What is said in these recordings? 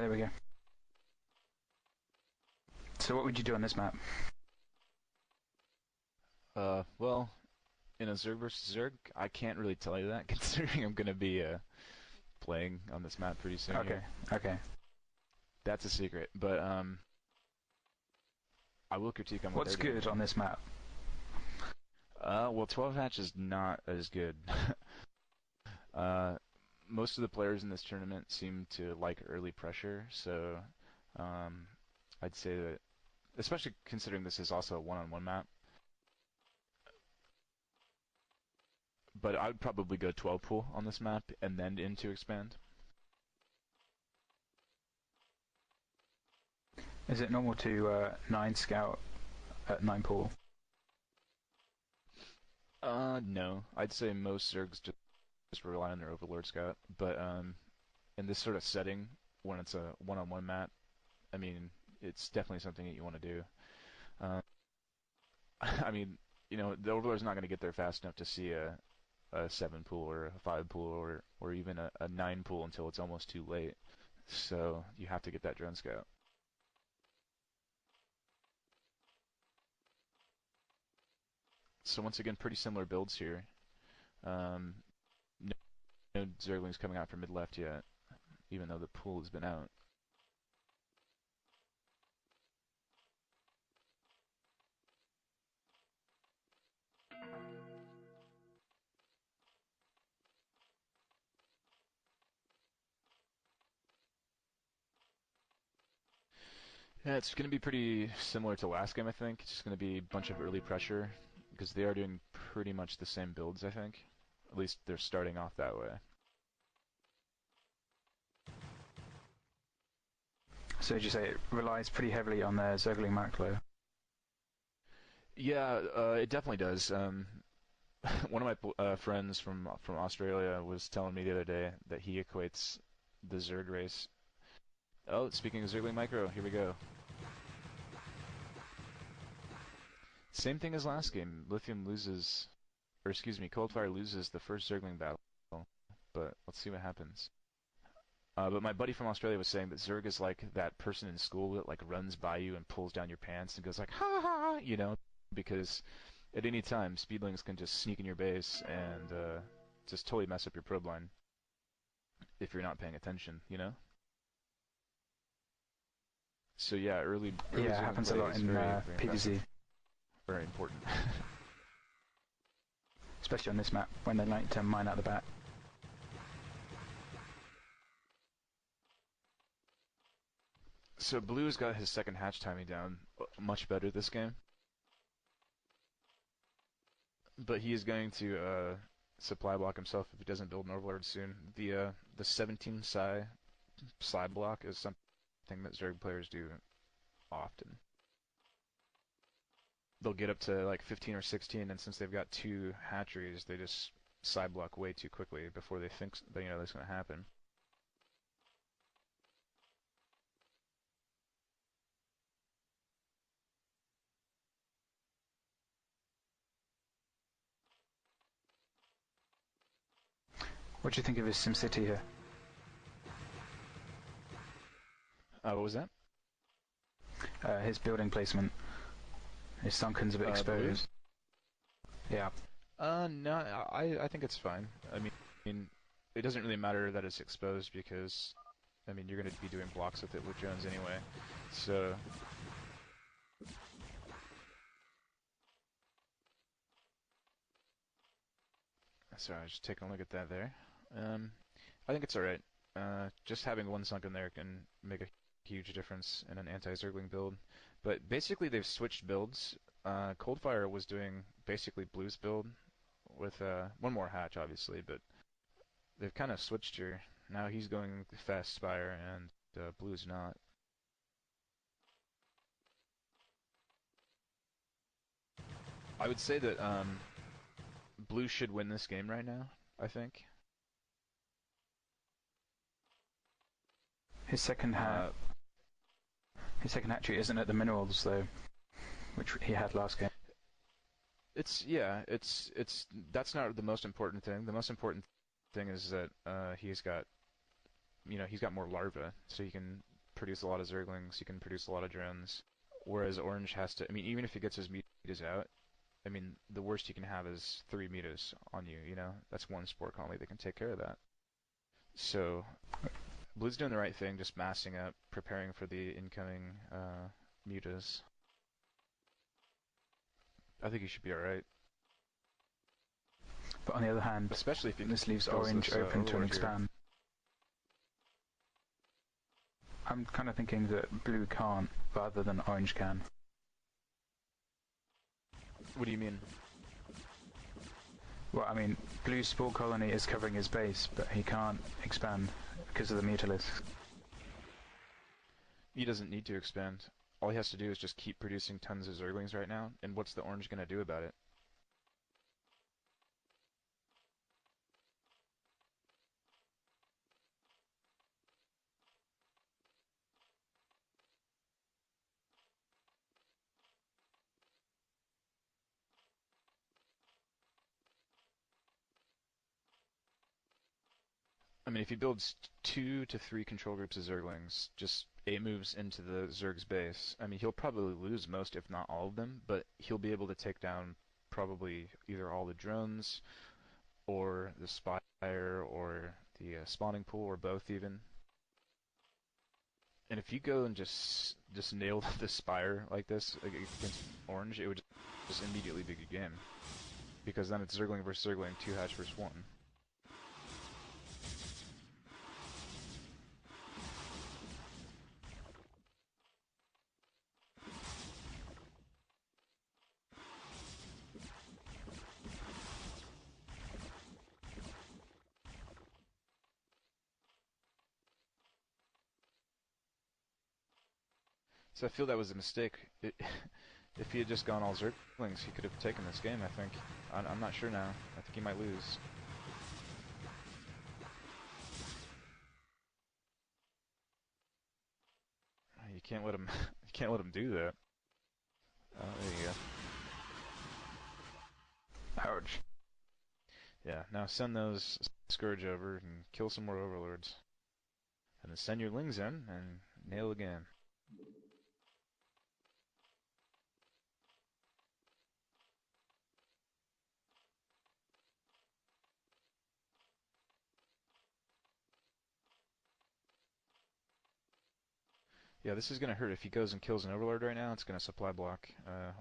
there we go. So what would you do on this map? Well, in a Zerg versus Zerg, I can't really tell you that, considering I'm going to be playing on this map pretty soon. Okay, here. okay. That's a secret, but I will critique on what What's they're doing. good on this map? Well, 12 hatch is not as good. Most of the players in this tournament seem to like early pressure, so I'd say that, especially considering this is also a one-on-one map, but I would probably go 12 pool on this map and then into expand. Is it normal to 9 scout at 9 pool? No. I'd say most Zergs just rely on their Overlord Scout, but in this sort of setting, when it's a one-on-one map, I mean, it's definitely something that you want to do. I mean, you know, the Overlord's not going to get there fast enough to see a 7 pool or a 5 pool or even a 9 pool until it's almost too late. So you have to get that Drone Scout. So once again, pretty similar builds here. No Zerglings coming out from mid-left yet, even though the pool has been out. Yeah, it's going to be pretty similar to last game, I think. It's just going to be a bunch of early pressure, because they are doing pretty much the same builds, I think. At least they're starting off that way. So would you say it relies pretty heavily on their Zergling macro? Yeah, it definitely does. One of my friends from Australia was telling me the other day that he equates the Zerg race. Oh, speaking of Zergling Micro, here we go. Same thing as last game. Lithium loses, or excuse me, Coldfire loses the first Zergling battle, but let's see what happens. But my buddy from Australia was saying that Zerg is like that person in school that like runs by you and pulls down your pants and goes like, ha ha, you know, because at any time, speedlings can just sneak in your base and just totally mess up your probe line if you're not paying attention, you know? So yeah, early Yeah, it happens a lot in very PvZ. Very important. Especially on this map, when they like to mine out the back. So Blue's got his second hatch timing down much better this game. But he is going to supply block himself if he doesn't build an Overlord soon. The 17 psi block is something that Zerg players do often. They'll get up to like 15 or 16, and since they've got 2 hatcheries, they just psi block way too quickly before they think that's going to happen. What do you think of his SimCity here? What was that? His building placement. His sunken's a bit exposed. Yeah. No, I think it's fine. I mean, it doesn't really matter that it's exposed because, I mean, you're going to be doing blocks with it with drones anyway. So, sorry, I was just taking a look at that there. I think it's alright. Just having one sunken there can make a huge difference in an anti-Zergling build. But basically, they've switched builds. Coldfire was doing basically Blue's build with one more hatch, obviously, but they've kind of switched here. Now he's going Fast Spire, and Blue's not. I would say that Blue should win this game right now, I think. His second hatchery isn't at the minerals though, which he had last game. It's that's not the most important thing. The most important thing is that he's got more larvae, so he can produce a lot of Zerglings, he can produce a lot of drones. Whereas Orange has to, I mean, even if he gets his metas out, I mean, the worst you can have is 3 metas on you, you know? That's one spore colony that can take care of that. So, Blue's doing the right thing, just massing up, preparing for the incoming mutas. I think he should be alright. But on the other hand, especially if this leaves Orange open to an expand. I'm kind of thinking that Blue can't, rather than Orange can. What do you mean? Well, I mean, Blue's spore colony is covering his base, but he can't expand because of the mutalisks. He doesn't need to expand. All he has to do is just keep producing tons of Zerglings right now, and what's the Orange gonna do about it? I mean, if he builds 2 to 3 control groups of Zerglings, just 8 moves into the Zerg's base, I mean, he'll probably lose most, if not all of them, but he'll be able to take down probably either all the drones, or the Spire, or the spawning pool, or both even. And if you go and just nail the Spire like this against Orange, it would just immediately be a good game. Because then it's Zergling versus Zergling, 2 hatch versus 1. So I feel that was a mistake. If he had just gone all Zerglings, he could have taken this game, I think. I'm not sure now. I think he might lose. You can't let him. You can't let him do that. Oh, there you go. Ouch. Yeah. Now send those Scourge over and kill some more Overlords, and then send your Lings in and nail again. Yeah, this is gonna hurt. If he goes and kills an Overlord right now, it's gonna supply block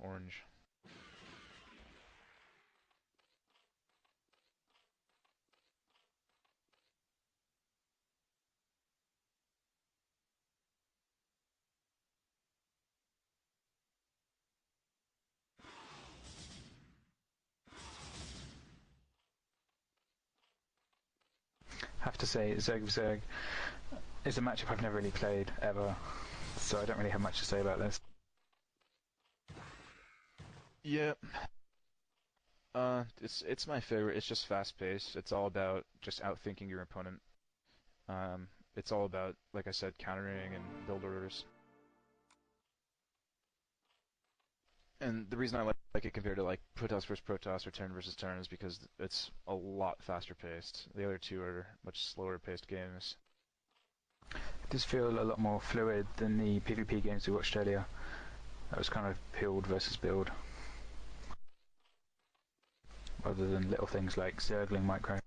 Orange. Have to say, Zerg is a matchup I've never really played ever, so I don't really have much to say about this. Yeah. It's my favorite. It's just fast-paced. It's all about just outthinking your opponent. It's all about, like I said, countering and build orders. And the reason I like it compared to like Protoss versus Protoss or turn versus turn is because it's a lot faster paced. The other two are much slower paced games. It does feel a lot more fluid than the PvP games we watched earlier. That was kind of build versus build, rather than little things like Zergling micro.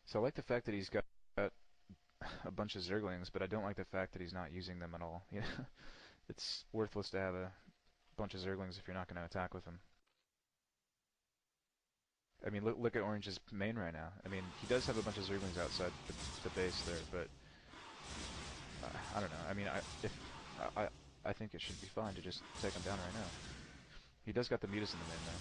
So I like the fact that he's got a bunch of Zerglings, but I don't like the fact that he's not using them at all. You know, it's worthless to have a bunch of Zerglings if you're not going to attack with them. I mean, look at Orange's main right now. I mean, he does have a bunch of Zerglings outside the base there, but I don't know. I mean, I think it should be fine to just take him down right now. He does got the mutas in the main though.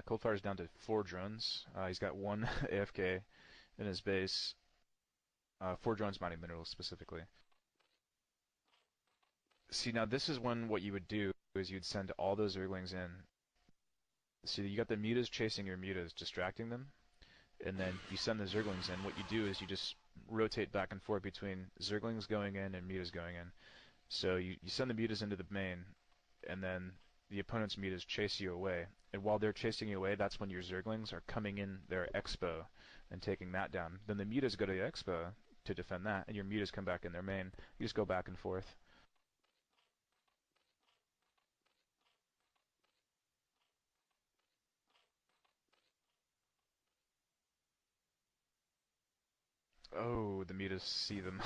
Coldfire's down to 4 drones. He's got 1 AFK in his base. 4 drones mining minerals specifically. See, now this is when what you would do is you'd send all those Zerglings in. See, you got the mutas chasing your mutas, distracting them, and then you send the Zerglings in. What you do is you just rotate back and forth between Zerglings going in and mutas going in. So you send the mutas into the main, and then the opponent's mutas chase you away. And while they're chasing you away, that's when your Zerglings are coming in their expo and taking that down. Then the mutas go to the expo to defend that, and your mutas come back in their main. You just go back and forth. Oh, the mutas see them.